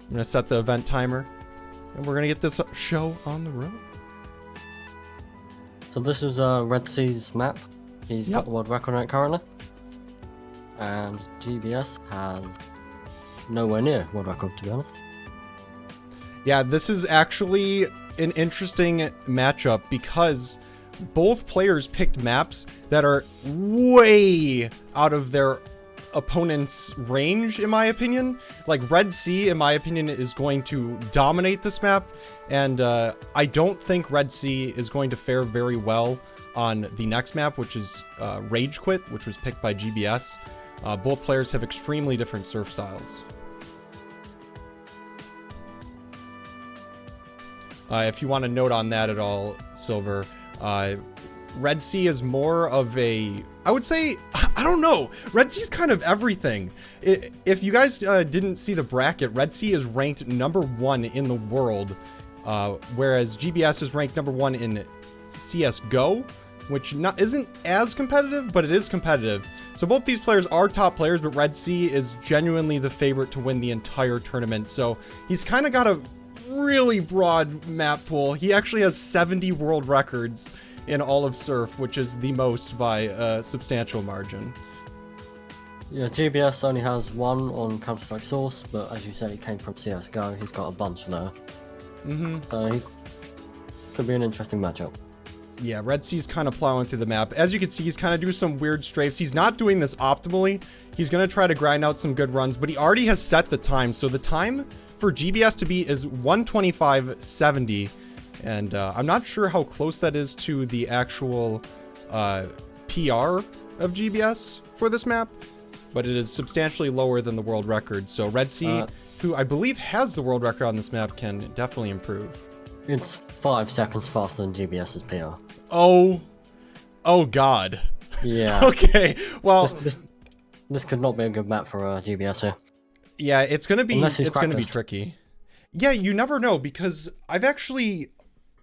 I'm going to set the event timer, and we're going to get this show on the road. So this is Red C's map. He's got the world record on it currently. And GBS has nowhere near world record, to be honest. Yeah, this is actually an interesting matchup because both players picked maps that are way out of their opponent's range, in my opinion. Like, Red C, in my opinion, is going to dominate this map, and I don't think Red C is going to fare very well on the next map, which is Rage Quit, which was picked by GBS. Both players have extremely different surf styles. If you want to note on that at all, Silver, Red C is more of a, I would say, I don't know. Red C is kind of everything. If you guys didn't see the bracket, Red C is ranked #1 in the world, whereas GBS is ranked #1 in CSGO, which isn't as competitive, but it is competitive. So both these players are top players, but Red C is genuinely the favorite to win the entire tournament. So he's kind of got a really broad map pool. He actually has 70 world records in all of Surf, which is the most by a substantial margin. Yeah, GBS only has one on Counter-Strike Source, but as you said, he came from CSGO. He's got a bunch there. So he could be an interesting matchup. Yeah, Red C's kind of plowing through the map. As you can see, he's kind of doing some weird strafes. He's not doing this optimally. He's going to try to grind out some good runs, but he already has set the time. So the time for GBS to beat is 1:25.70, and I'm not sure how close that is to the actual PR of GBS for this map, but it is substantially lower than the world record. So Red C, who I believe has the world record on this map, can definitely improve. It's 5 seconds faster than GBS's PR. Oh God. Yeah. Okay. Well, this could not be a good map for GBS here. Yeah, it's gonna be practiced. tricky. Yeah, you never know, because I've actually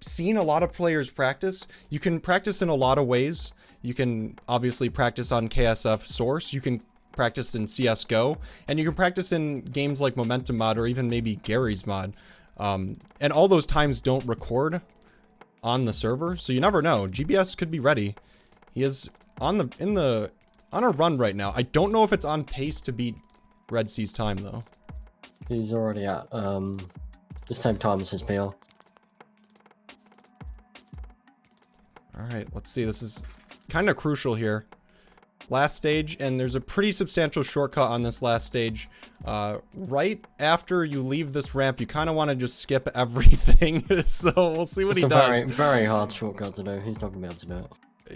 seen a lot of players practice. You can practice in a lot of ways. You can obviously practice on KSF Source. You can practice in CSGO, and you can practice in games like Momentum Mod or even maybe Gary's mod. And all those times don't record on the server, so you never know. GBS could be ready. He is on a run right now. I don't know if it's on pace to beat Red C's time though. He's already at the same time as his PR. Alright, let's see. This is kind of crucial here. Last stage, and there's a pretty substantial shortcut on this last stage. Right after you leave this ramp, you kind of want to just skip everything. So we'll see what he does. It's a very hard shortcut to do. He's not going to be able to do it.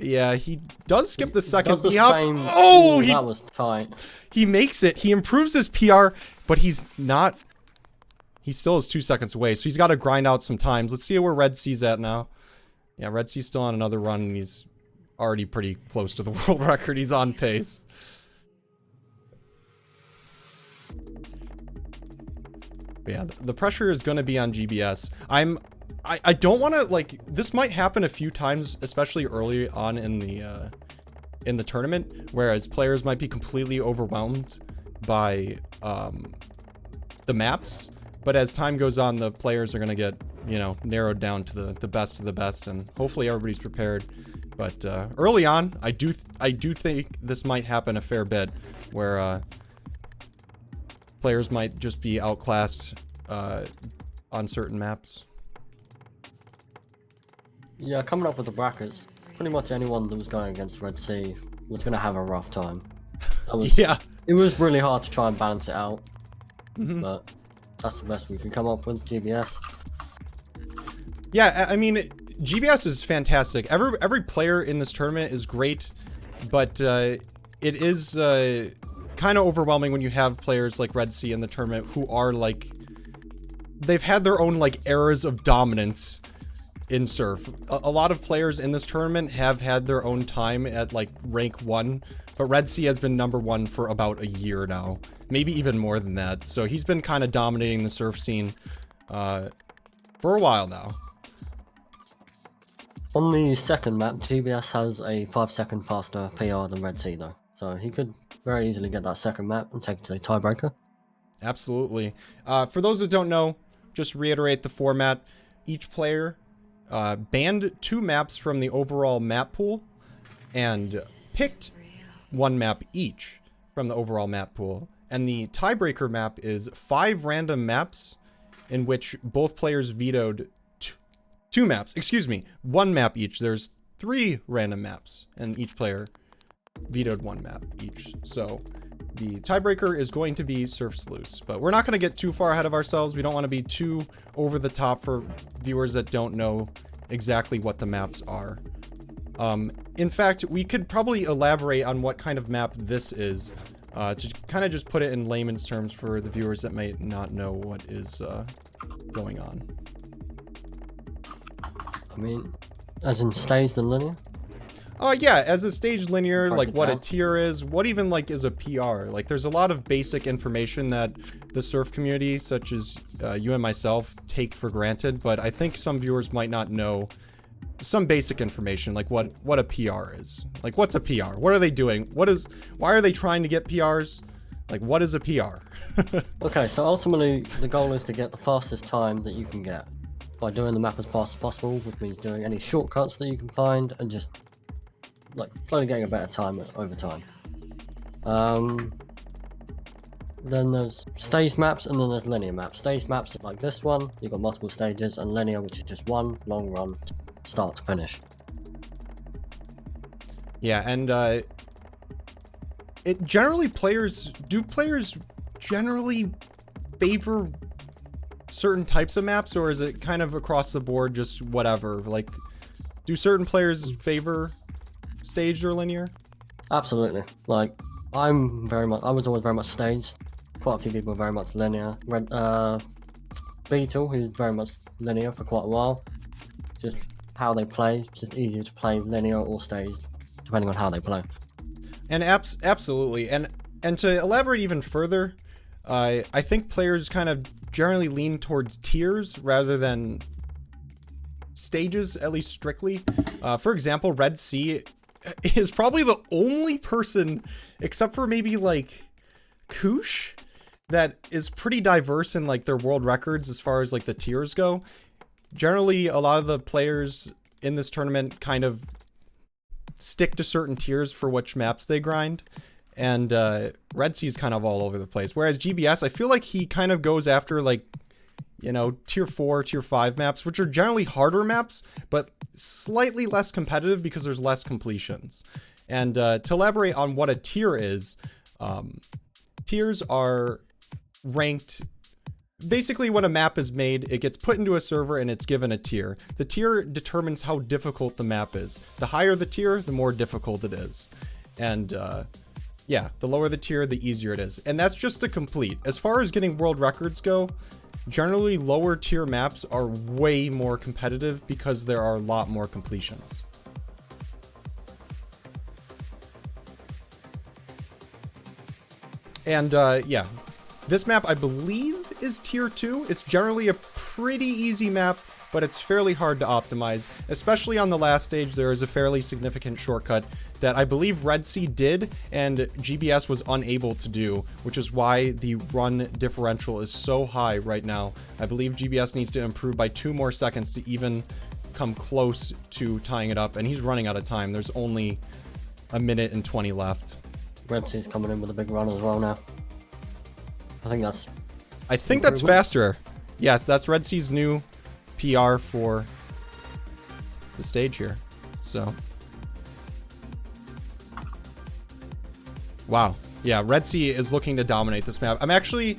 Yeah, he does skip the second. Does the same... Oh, that was tight. He makes it. He improves his PR, but he's not... He still is 2 seconds away, so he's got to grind out some times. Let's see where Red C's at now. Yeah, Red C's still on another run, and he's already pretty close to the world record. He's on pace. But yeah, the pressure is going to be on GBS. I don't want to, like, this might happen a few times, especially early on in the tournament, whereas players might be completely overwhelmed by the maps. But as time goes on, the players are going to get, you know, narrowed down to the best of the best, and hopefully everybody's prepared. But early on, I do think this might happen a fair bit, where players might just be outclassed on certain maps. Yeah, coming up with the brackets, pretty much anyone that was going against Red C was going to have a rough time. Yeah. It was really hard to try and balance it out, but that's the best we can come up with, GBS. Yeah, I mean, GBS is fantastic. Every player in this tournament is great, but it is kind of overwhelming when you have players like Red C in the tournament who are like, they've had their own like eras of dominance in Surf. A lot of players in this tournament have had their own time at like rank 1, but Red C has been #1 for about a year now, maybe even more than that. So he's been kind of dominating the Surf scene for a while now. On the second map, GBS has a 5-second faster PR than Red C though, so he could very easily get that second map and take it to the tiebreaker. Absolutely. For those that don't know, just reiterate the format. Each player banned 2 maps from the overall map pool and picked 1 map each from the overall map pool. And the tiebreaker map is 5 random maps in which both players vetoed 2 maps. Excuse me, 1 map each. There's 3 random maps, and each player vetoed 1 map each. So the tiebreaker is going to be Surf Sluice, but we're not going to get too far ahead of ourselves. We don't want to be too over the top for viewers that don't know exactly what the maps are. In fact, we could probably elaborate on what kind of map this is, to kind of just put it in layman's terms for the viewers that might not know what is going on. I mean, as in staged and linear? Yeah, as a staged linear, Hard like to what a tell. tier is, what even like is a PR. Like there's a lot of basic information that the surf community, such as you and myself, take for granted, but I think some viewers might not know some basic information, like what a PR is. Like what's a PR? What are they doing? Why are they trying to get PRs? Like what is a PR? Okay, so ultimately the goal is to get the fastest time that you can get by doing the map as fast as possible, which means doing any shortcuts that you can find and just like slowly getting a better time over time. Then there's staged maps and then there's linear maps. Staged maps like this one, you've got multiple stages, and linear, which is just one long run, start to finish. Yeah, and it generally players generally favor certain types of maps, or is it kind of across the board just whatever? Like, do certain players favor staged or linear? Absolutely. Like, I was always very much staged. Quite a few people were very much linear. Beetle, who's very much linear for quite a while. Just how they play, it's just easier to play linear or staged, depending on how they play. And absolutely. And to elaborate even further, I think players kind of generally lean towards tiers rather than stages, at least strictly. For example, redc is probably the only person, except for maybe like Koosh, that is pretty diverse in like their world records as far as like the tiers go. Generally, a lot of the players in this tournament kind of stick to certain tiers for which maps they grind. And redc is kind of all over the place. Whereas GBS, I feel like he kind of goes after like, you know, tier 4, tier 5 maps, which are generally harder maps, but slightly less competitive because there's less completions. And to elaborate on what a tier is, tiers are ranked. Basically, when a map is made, it gets put into a server and it's given a tier. The tier determines how difficult the map is. The higher the tier, the more difficult it is. And yeah, the lower the tier, the easier it is. And that's just to complete. As far as getting world records go, generally lower tier maps are way more competitive because there are a lot more completions. And yeah, this map I believe is tier 2. It's generally a pretty easy map, but it's fairly hard to optimize. Especially on the last stage, there is a fairly significant shortcut that I believe redc did and GBS was unable to do, which is why the run differential is so high right now. I believe GBS needs to improve by 2 more seconds to even come close to tying it up, and he's running out of time. There's only a minute and 20 left. redc's coming in with a big run as well now. I think that's faster. Yes, that's redc's new PR for the stage here. So wow. Yeah, redc is looking to dominate this map. I'm actually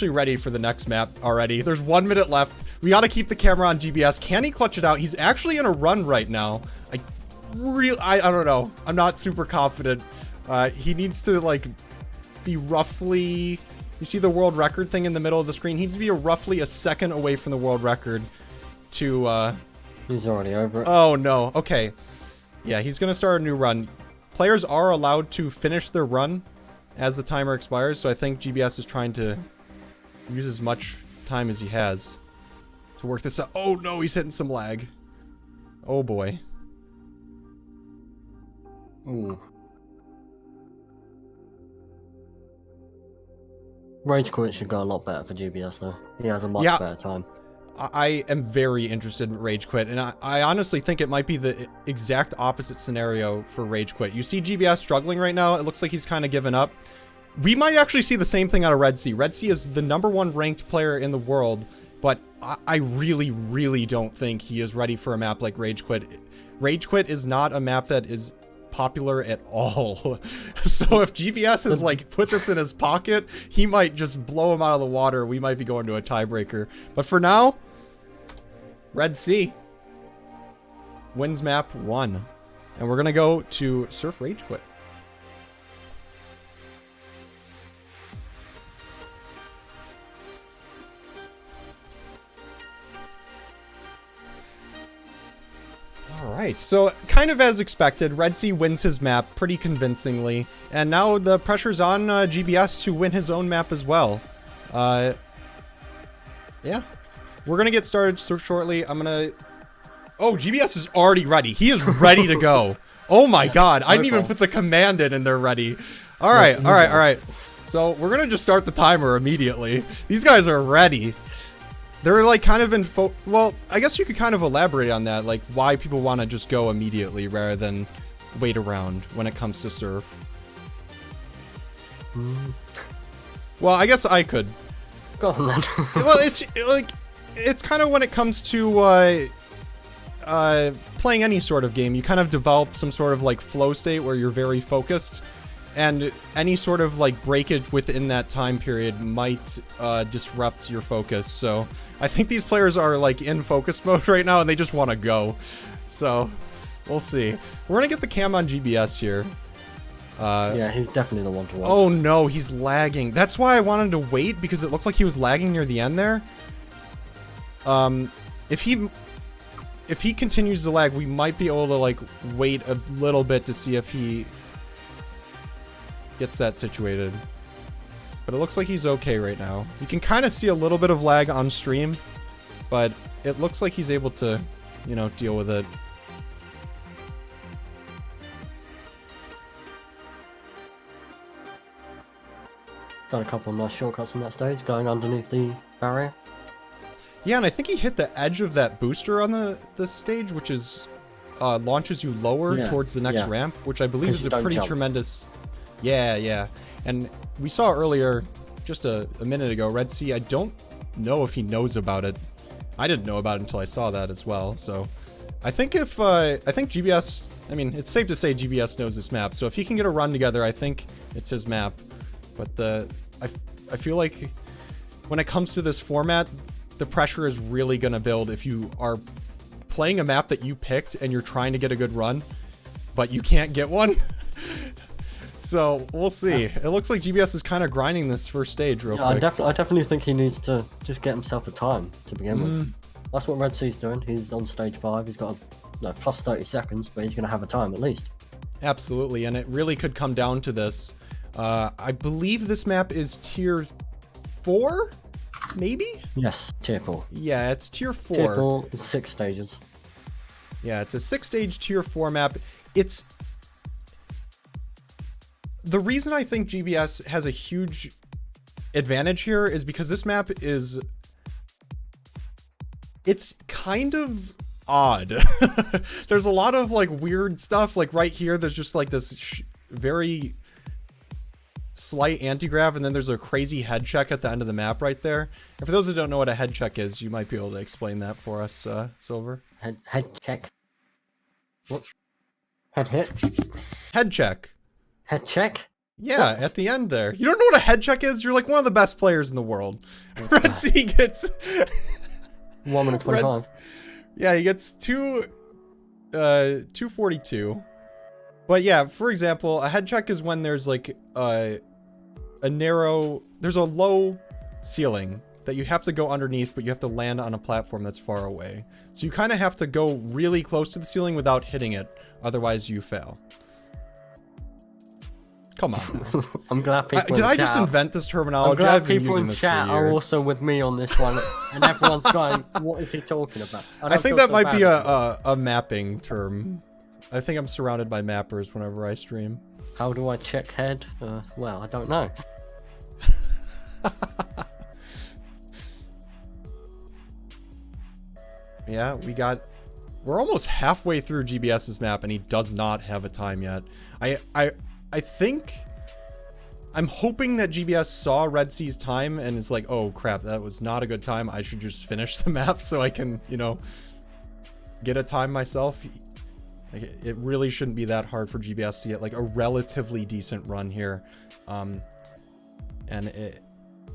ready for the next map already. There's 1 minute left. We got to keep the camera on GBS. Can he clutch it out? He's actually in a run right now. I don't know. I'm not super confident. He needs to like be roughly, you see the world record thing in the middle of the screen? He needs to be roughly a second away from the world record to he's already over it. Oh no. Okay. Yeah, he's gonna start a new run. Players are allowed to finish their run as the timer expires, so I think GBS is trying to use as much time as he has to work this out. Oh no, he's hitting some lag. Oh boy. Ooh. Rage Quit should go a lot better for GBS though. He has a much better time. I am very interested in Rage Quit, and I honestly think it might be the exact opposite scenario for Rage Quit. You see GBS struggling right now. It looks like he's kind of given up. We might actually see the same thing out of redc. redc is the #1 ranked player in the world, but I really, really don't think he is ready for a map like Rage Quit. Rage Quit is not a map that is popular at all. So if GBS has like put this in his pocket, he might just blow him out of the water. We might be going to a tiebreaker. But for now, redc wins map 1. And we're gonna go to Surf Rage Quit. Alright, so kind of as expected, redc wins his map pretty convincingly, and now the pressure's on GBS to win his own map as well. Yeah. We're gonna get started so shortly. I'm gonna... Oh, GBS is already ready. He is ready to go. Oh my god, I didn't even put the command in and they're ready. Alright, alright, alright. So we're gonna just start the timer immediately. These guys are ready. They're like kind of in well, I guess you could kind of elaborate on that, like why people want to just go immediately rather than wait around when it comes to surf. Well, I guess I could. Go on then. Well, it's kind of when it comes to playing any sort of game, you kind of develop some sort of like flow state where you're very focused. And any sort of like breakage within that time period might disrupt your focus. So I think these players are like in focus mode right now and they just want to go. So we'll see. We're gonna get the cam on GBS here. Yeah, he's definitely the one to watch. Oh no, he's lagging. That's why I wanted to wait, because it looked like he was lagging near the end there. If he continues to lag, we might be able to like wait a little bit to see if he gets that situated. But it looks like he's okay right now. You can kind of see a little bit of lag on stream, but it looks like he's able to, you know, deal with it. Done a couple of nice shortcuts in that stage, going underneath the barrier. Yeah, and I think he hit the edge of that booster on the stage, which is launches you lower towards the next ramp, which I believe is a pretty tremendous... Yeah, yeah. And we saw earlier, just a minute ago, redc, I don't know if he knows about it. I didn't know about it until I saw that as well. So I think if, I think GBS, I mean, it's safe to say GBS knows this map. So if he can get a run together, I think it's his map. But I feel like when it comes to this format, the pressure is really going to build if you are playing a map that you picked and you're trying to get a good run, but you can't get one. So we'll see. It looks like GBS is kind of grinding this first stage real quick. I definitely think he needs to just get himself a time to begin with. That's what redc's doing. He's on stage 5. He's got a plus 30 seconds, but he's going to have a time at least. Absolutely, and it really could come down to this. I believe this map is tier 4, maybe? Yes, tier 4. Yeah, it's tier 4. Tier 4 is 6 stages. Yeah, it's a 6-stage tier 4 map. It's... The reason I think GBS has a huge advantage here is because this map is... It's kind of odd. There's a lot of like weird stuff. Like right here, there's just like this very slight anti-grav, and then there's a crazy head check at the end of the map right there. And for those who don't know what a head check is, you might be able to explain that for us, Silver. Head check. What? Head hit? Head check. Head check? Yeah, at the end there. You don't know what a head check is? You're like one of the best players in the world. redc gets 1 minute 25. Yeah, he gets 242. But yeah, for example, a head check is when there's like a low ceiling that you have to go underneath, but you have to land on a platform that's far away. So you kind of have to go really close to the ceiling without hitting it, otherwise you fail. Come on. I'm glad people did I just invent this terminology? I'm glad I've been people using in this chat for are years. also with me on this one, and everyone's going, what is he talking about? I think that might be a mapping term. I think I'm surrounded by mappers whenever I stream. How do I check head? Well, I don't know. Yeah, we're almost halfway through GBS's map and he does not have a time yet. I think I'm hoping that GBS saw Red C's time and is like, oh crap, that was not a good time. I should just finish the map so I can, you know, get a time myself. It really shouldn't be that hard for GBS to get like a relatively decent run here.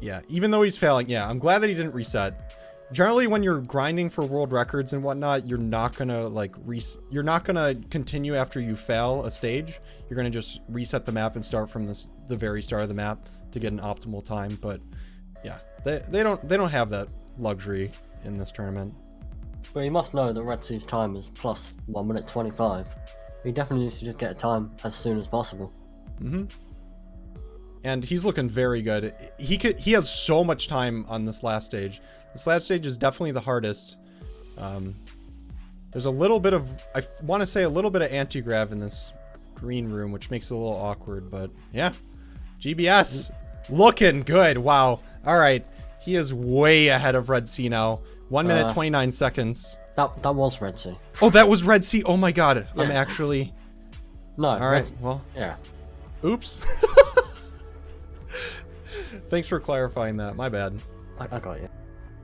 Yeah, even though he's failing, yeah, I'm glad that he didn't reset. Generally, when you're grinding for world records and whatnot, you're not gonna like you're not gonna continue after you fail a stage. You're gonna just reset the map and start from the very start of the map to get an optimal time. But yeah, they don't have that luxury in this tournament. But you must know that Red C's time is plus 1 minute 25. He definitely needs to just get a time as soon as possible. Mm-hmm. And he's looking very good. He has so much time on this last stage. This last stage is definitely the hardest. There's a little bit of, I want to say a little bit of anti-grav in this green room, which makes it a little awkward, but yeah. GBS looking good. Wow. All right. He is way ahead of Red C now. 1 minute 29 seconds. That was Red C. Oh, that was Red C. Oh my god. Yeah. I'm actually... No. All right. Well. Yeah. Oops. Thanks for clarifying that. My bad. I got you.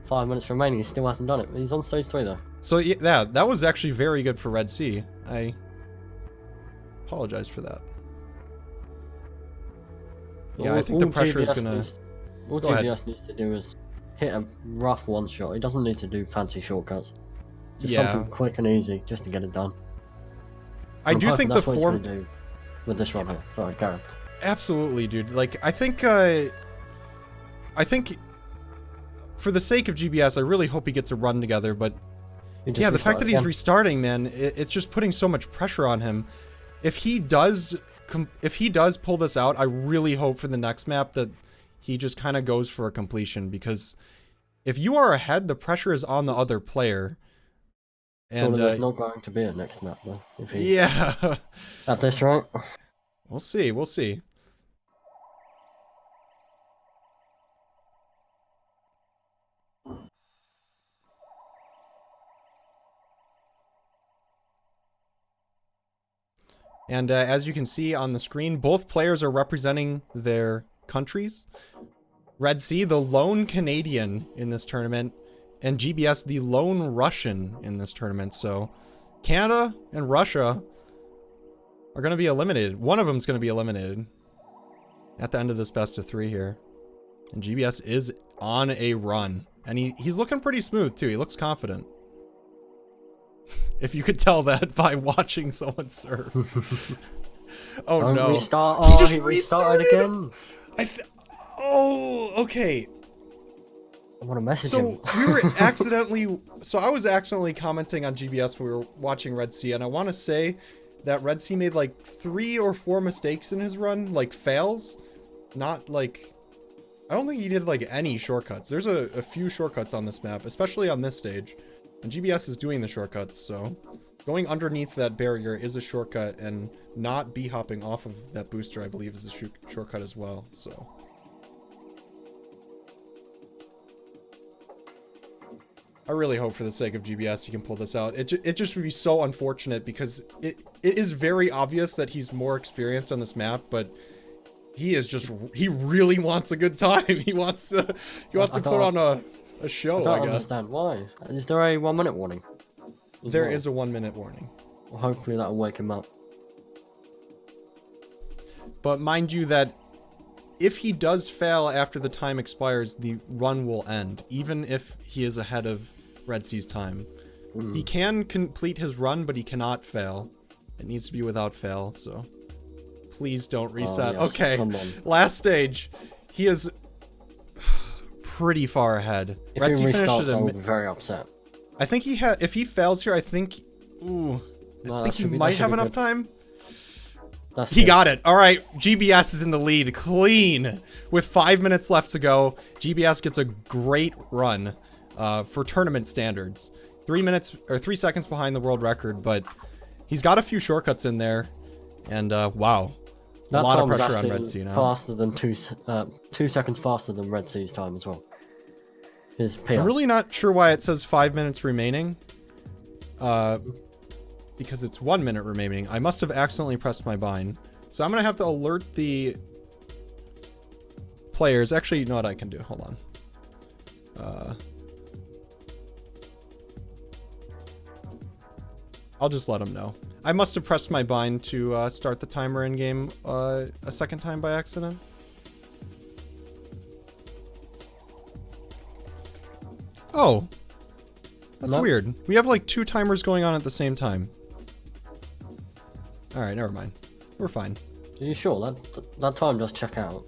5 minutes remaining. He still hasn't done it. He's on stage 3 though. So yeah, that was actually very good for Red C. I apologize for that. Yeah, I think the pressure is gonna... All GBS needs to do is hit a rough one shot. He doesn't need to do fancy shortcuts. Just something quick and easy, just to get it done. I do think the form do with this run here. Sorry, Karen. Absolutely, dude. Like, I think for the sake of GBS, I really hope he gets a run together. But yeah, the fact that he's restarting, man, it's just putting so much pressure on him. If he does pull this out, I really hope for the next map that he just kind of goes for a completion, because if you are ahead, the pressure is on the other player. And there's not going to be a next map though. If he's at this rate. We'll see. We'll see. And as you can see on the screen, both players are representing their countries. Red C, the lone Canadian in this tournament, and GBS, the lone Russian in this tournament. So Canada and Russia are going to be eliminated. One of them is going to be eliminated at the end of this best of 3 here. And GBS is on a run. And he's looking pretty smooth too. He looks confident. If you could tell that by watching someone serve. Oh Don't no. Restart. He just restarted again. Oh, okay. I want to message him. So we were accidentally... So I was accidentally commenting on GBS when we were watching Red C, and I want to say that Red C made like 3 or 4 mistakes in his run, like fails. Not like... I don't think he did like any shortcuts. There's a few shortcuts on this map, especially on this stage. And GBS is doing the shortcuts, so... Going underneath that barrier is a shortcut, and not b-hopping off of that booster, I believe, is a shortcut as well, so... I really hope for the sake of GBS he can pull this out. It just would be so unfortunate, because it is very obvious that he's more experienced on this map, but he really wants a good time. He wants to put on a show, I guess. I don't understand why. Is there a 1 minute warning? There is a 1 minute warning. Well, hopefully that'll wake him up. But mind you that if he does fail after the time expires, the run will end, even if he is ahead of Red C's time. He can complete his run, but he cannot fail. It needs to be without fail, so please don't reset. Yes. Okay, last stage. He is pretty far ahead. If he restarts, I will be very upset. I think if he fails here, I think... Ooh. I think he might have enough time. He got it. All right. GBS is in the lead. Clean. With 5 minutes left to go, GBS gets a great run for tournament standards. 3 seconds behind the world record, but he's got a few shortcuts in there. And wow. A lot of pressure on Red C now. Faster than 2 seconds faster than Red C's time as well. His PR. I'm really not sure why it says 5 minutes remaining. because it's 1 minute remaining. I must have accidentally pressed my bind. So I'm gonna have to alert the players. Actually, you know what I can do? Hold on. I'll just let them know. I must have pressed my bind to start the timer in game a second time by accident. Oh, that's weird. We have like 2 timers going on at the same time. All right, never mind. We're fine. Are you sure that time does check out?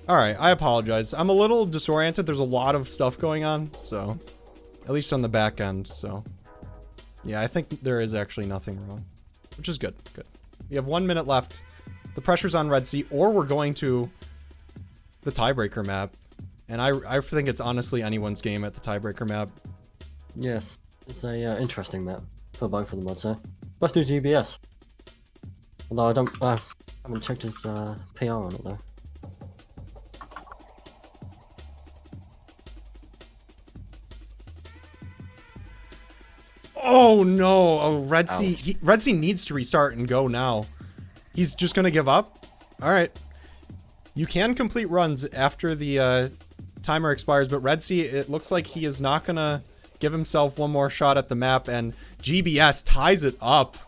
All right, I apologize. I'm a little disoriented. There's a lot of stuff going on, so at least on the back end. So yeah, I think there is actually nothing wrong, which is good. Good. We have 1 minute left. The pressure's on Red Sea, or we're going to the tiebreaker map, and I think it's honestly anyone's game at the tiebreaker map. Yes, it's a interesting map for both of them, I'd say. Let's do GBS. Although I haven't checked his PR on it though. Oh no! Oh, Red Sea. Red Sea needs to restart and go now. He's just gonna give up. All right. You can complete runs after the timer expires, but Red Sea, it looks like he is not gonna give himself one more shot at the map, and GBS ties it up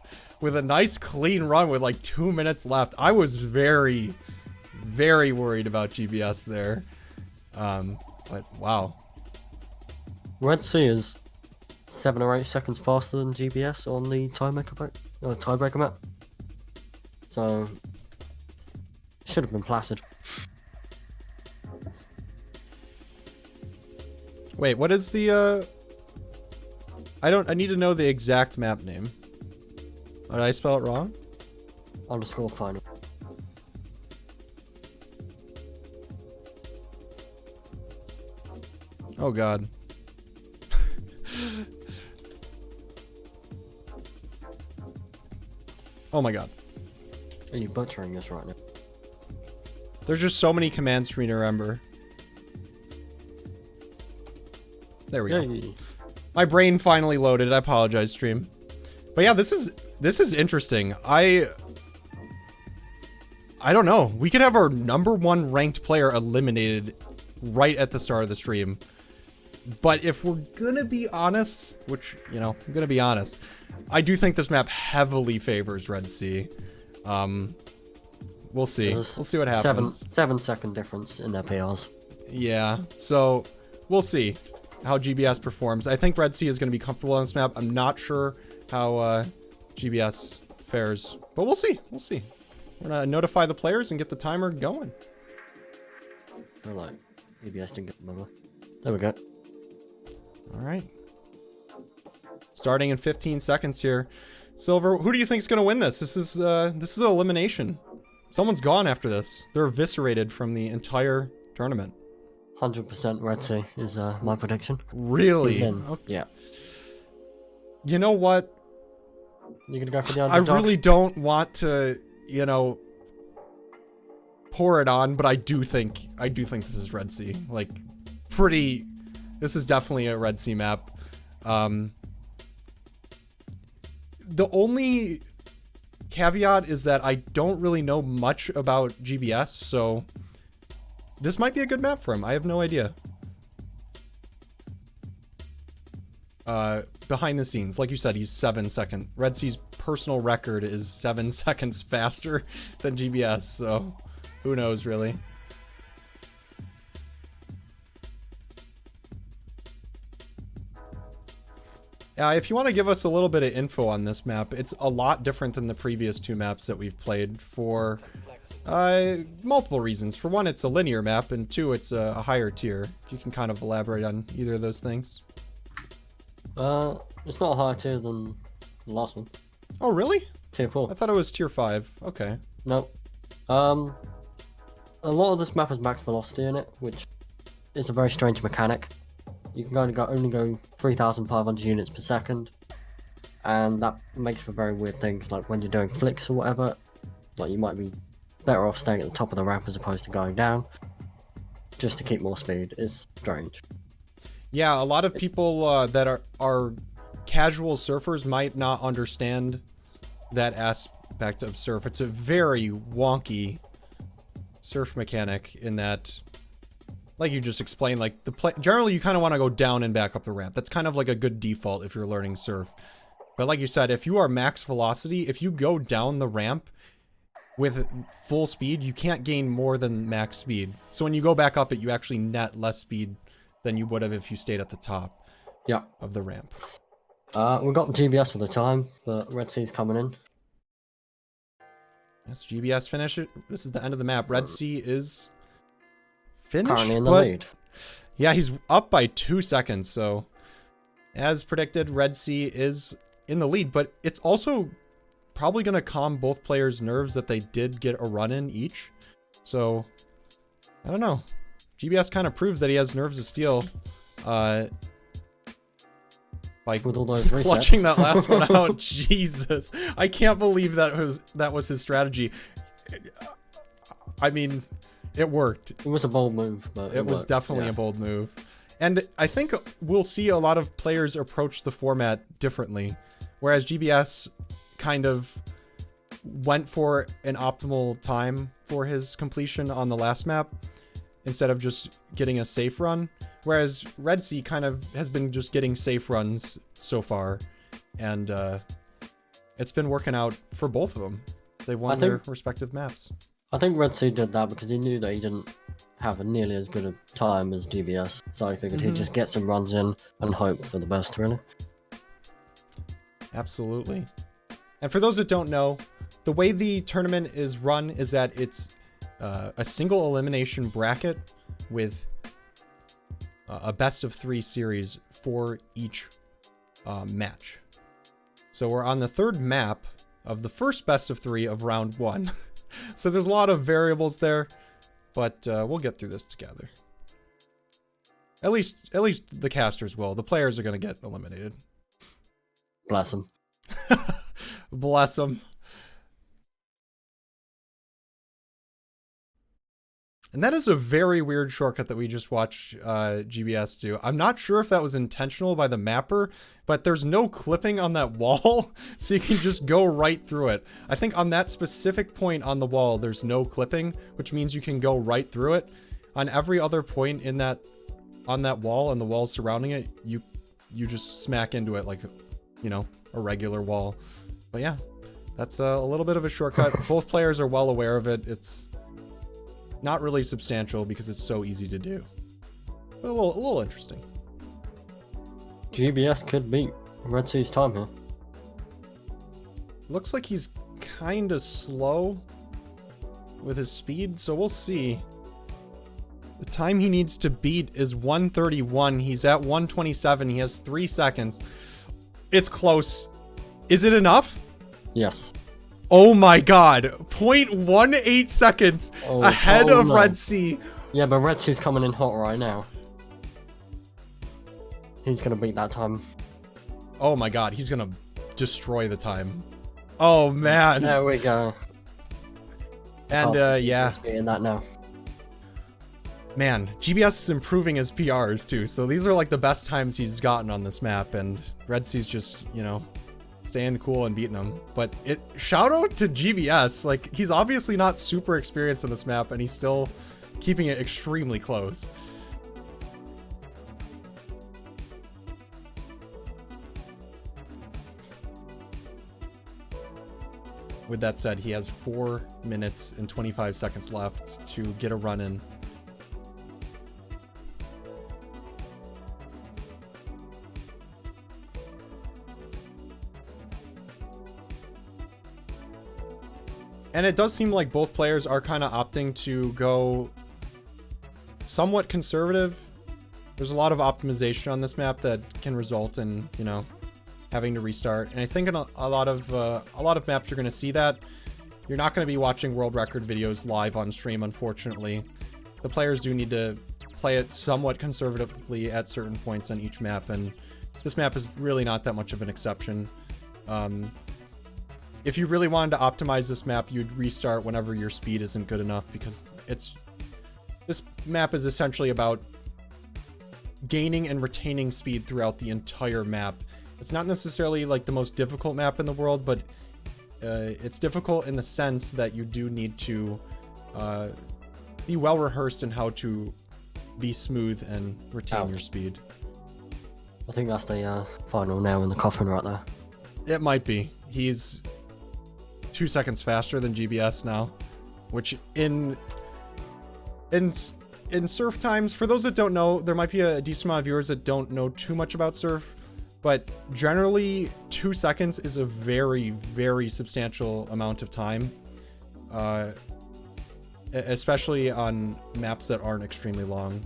with a nice clean run with like 2 minutes left. I was very, very worried about GBS there. But wow. Red Sea is 7 or 8 seconds faster than GBS on the tiebreaker map. So should have been placid. Wait, what is the I need to know the exact map name. Did I spell it wrong? Underscore final. Oh god. Oh my god. Are you butchering this right now? There's just so many commands for me to remember. There we go. My brain finally loaded. I apologize, stream. But yeah, this is interesting. I don't know. We could have our #1 ranked player eliminated right at the start of the stream. But if we're gonna be honest, which, you know, I'm gonna be honest, I do think this map heavily favors Red Sea. We'll see. We'll see what happens. 7-second difference in their PRs. Yeah, so we'll see how GBS performs. I think Red Sea is going to be comfortable on this map. I'm not sure how GBS fares, but we'll see. We'll see. We're going to notify the players and get the timer going. I like GBS didn't get the memo. There we go. All right. Starting in 15 seconds here. Silver, who do you think is going to win this? This is an elimination. Someone's gone after this. They're eviscerated from the entire tournament. 100% Red Sea is my prediction. Really? Okay. Yeah. You know what? You're gonna go for the underdog? I really don't want to, you know, pour it on, but I do think this is Red Sea. Like, this is definitely a Red Sea map. The only caveat is that I don't really know much about GBS, so this might be a good map for him. I have no idea. Behind the scenes, like you said, he's 7 seconds. Red Sea's personal record is 7 seconds faster than GBS, so who knows, really. If you want to give us a little bit of info on this map, it's a lot different than the previous 2 maps that we've played for multiple reasons. For one, it's a linear map, and 2, it's a higher tier. If you can kind of elaborate on either of those things. It's not a higher tier than the last one. Oh, really? Tier 4. I thought it was tier 5. Okay. No. A lot of this map has max velocity in it, which is a very strange mechanic. You can only go 3,500 units per second, and that makes for very weird things, like when you're doing flicks or whatever. Like, you might be better off staying at the top of the ramp as opposed to going down, just to keep more speed. It's strange. Yeah, a lot of people that are casual surfers might not understand that aspect of surf. It's a very wonky surf mechanic in that, like you just explained, like generally you kind of want to go down and back up the ramp. That's kind of like a good default if you're learning surf. But like you said, if you are max velocity, if you go down the ramp with full speed, you can't gain more than max speed. So when you go back up it, you actually net less speed than you would have if you stayed at the top of the ramp. We've got GBS for the time, but Red Sea's coming in. Yes, GBS finish it. This is the end of the map. Red Sea is finished. Currently in the lead. Yeah, he's up by 2 seconds. So, as predicted, Red Sea is in the lead. But it's also probably going to calm both players' nerves that they did get a run in each. So, I don't know. GBS kind of proves that he has nerves of steel. By with all those resets. Clutching that last one out. Jesus. I can't believe that was his strategy. I mean, it worked. It was a bold move, but it was definitely a bold move. And I think we'll see a lot of players approach the format differently. Whereas GBS kind of went for an optimal time for his completion on the last map instead of just getting a safe run. Whereas Red Sea kind of has been just getting safe runs so far. And it's been working out for both of them. They won their respective maps. I think Red Sea did that because he knew that he didn't have nearly as good a time as GBS. So I figured he'd just get some runs in and hope for the best, really. Absolutely. And for those that don't know, the way the tournament is run is that it's a single elimination bracket with a best of 3 series for each match. So we're on the third map of the first best of 3 of round 1. So there's a lot of variables there, but we'll get through this together. At least the casters will. The players are going to get eliminated. Bless them. Bless them. And that is a very weird shortcut that we just watched GBS do. I'm not sure if that was intentional by the mapper, but there's no clipping on that wall, so you can just go right through it. I think on that specific point on the wall, there's no clipping, which means you can go right through it. On every other point in that, on that wall and the walls surrounding it, you just smack into it like, you know, a regular wall. But yeah, that's a little bit of a shortcut. Both players are well aware of it. It's not really substantial because it's so easy to do. But a little interesting. GBS could beat Red Sea's time here. Looks like he's kind of slow with his speed, so we'll see. The time he needs to beat is 1:31. He's at 1:27. He has 3 seconds. It's close. Is it enough? Yes. Oh my god, 0.18 seconds ahead of no. Red Sea. Yeah, but Red Sea's coming in hot right now. He's gonna beat that time. Oh my god, he's gonna destroy the time. Oh man. There we go. And yeah. He's beating that now. Man, GBS is improving his PRs too, so these are like the best times he's gotten on this map, and Red Sea's just, you know, staying cool and beating him. But shout out to GBS, like he's obviously not super experienced on this map and he's still keeping it extremely close. With that said, he has 4 minutes and 25 seconds left to get a run in. And it does seem like both players are kind of opting to go somewhat conservative. There's a lot of optimization on this map that can result in, you know, having to restart. And I think in a lot of maps you're going to see that. You're not going to be watching world record videos live on stream, unfortunately. The players do need to play it somewhat conservatively at certain points on each map, and this map is really not that much of an exception. If you really wanted to optimize this map, you'd restart whenever your speed isn't good enough, because this map is essentially about gaining and retaining speed throughout the entire map. It's not necessarily like the most difficult map in the world, but it's difficult in the sense that you do need to be well rehearsed in how to be smooth and retain your speed. I think that's the final nail in the coffin right there. It might be. He's 2 seconds faster than GBS now, which in surf times, for those that don't know, there might be a decent amount of viewers that don't know too much about surf, but generally 2 seconds is a very, very substantial amount of time, especially on maps that aren't extremely long.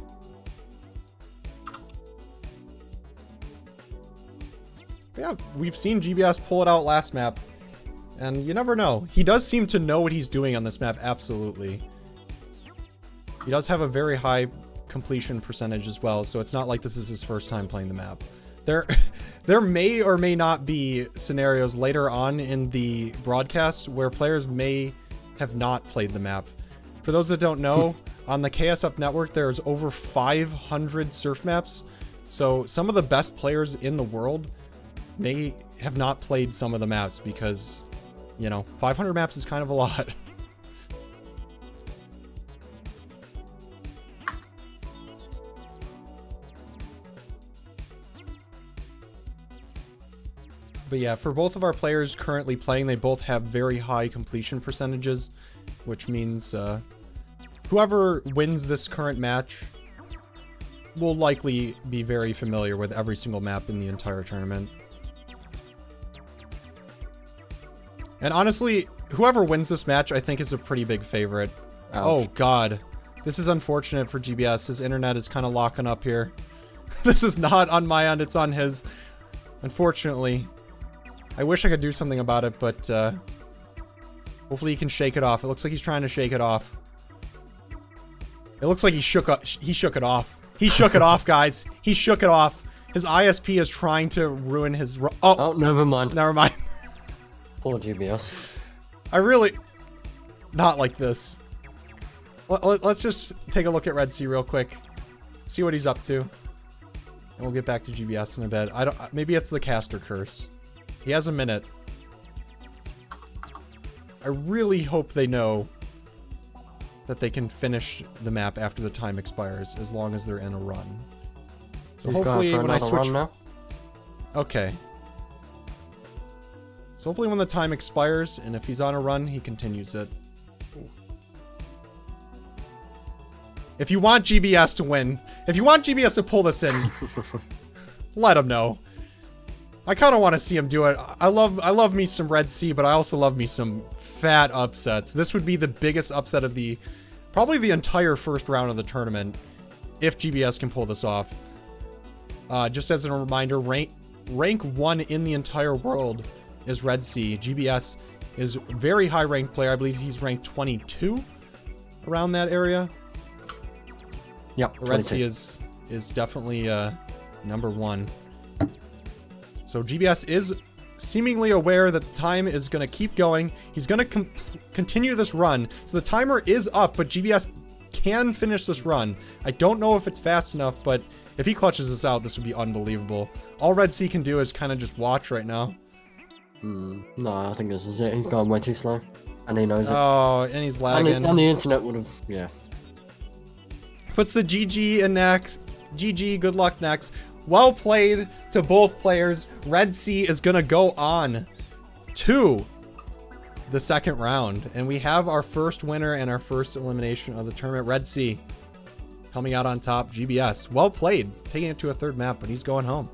But yeah, we've seen GBS pull it out last map, and you never know. He does seem to know what he's doing on this map, absolutely. He does have a very high completion percentage as well, so it's not like this is his first time playing the map. There may or may not be scenarios later on in the broadcast where players may have not played the map. For those that don't know, on the KSF network, there's over 500 surf maps, so some of the best players in the world may have not played some of the maps because, you know, 500 maps is kind of a lot. But yeah, for both of our players currently playing, they both have very high completion percentages, which means whoever wins this current match will likely be very familiar with every single map in the entire tournament. And honestly, whoever wins this match, I think, is a pretty big favorite. Ouch. Oh, God. This is unfortunate for GBS. His internet is kind of locking up here. This is not on my end. It's on his. Unfortunately. I wish I could do something about it, but hopefully he can shake it off. It looks like he's trying to shake it off. It looks like he shook it off. He shook it off, guys. He shook it off. His ISP is trying to ruin his... Oh, never mind. Never mind. Poor GBS. I really... Not like this. Let's just take a look at redc real quick. See what he's up to. And we'll get back to GBS in a bit. Maybe it's the caster curse. He has a minute. I really hope they know that they can finish the map after the time expires, as long as they're in a run. So He's hopefully going for when I switch... run now. Okay. So hopefully when the time expires, and if he's on a run, he continues it. If you want GBS to win, if you want GBS to pull this in, let him know. I kind of want to see him do it. I love me some redc, but I also love me some fat upsets. This would be the biggest upset of probably the entire first round of the tournament, if GBS can pull this off. Just as a reminder, rank 1 in the entire world is redc. GBS is a very high ranked player. I believe he's ranked 22 around that area. Yep, redc is definitely number 1. So GBS is seemingly aware that the time is going to keep going. He's going to continue this run. So the timer is up, but GBS can finish this run. I don't know if it's fast enough, but if he clutches this out, this would be unbelievable. All redc can do is kind of just watch right now. No, I think this is it. He's gone way too slow. And he knows it. Oh, and he's lagging. And the internet would have, yeah. Puts the GG in next. GG, good luck next. Well played to both players. redc is going to go on to the second round. And we have our first winner and our first elimination of the tournament. redc coming out on top. GBS, well played. Taking it to a third map, but he's going home.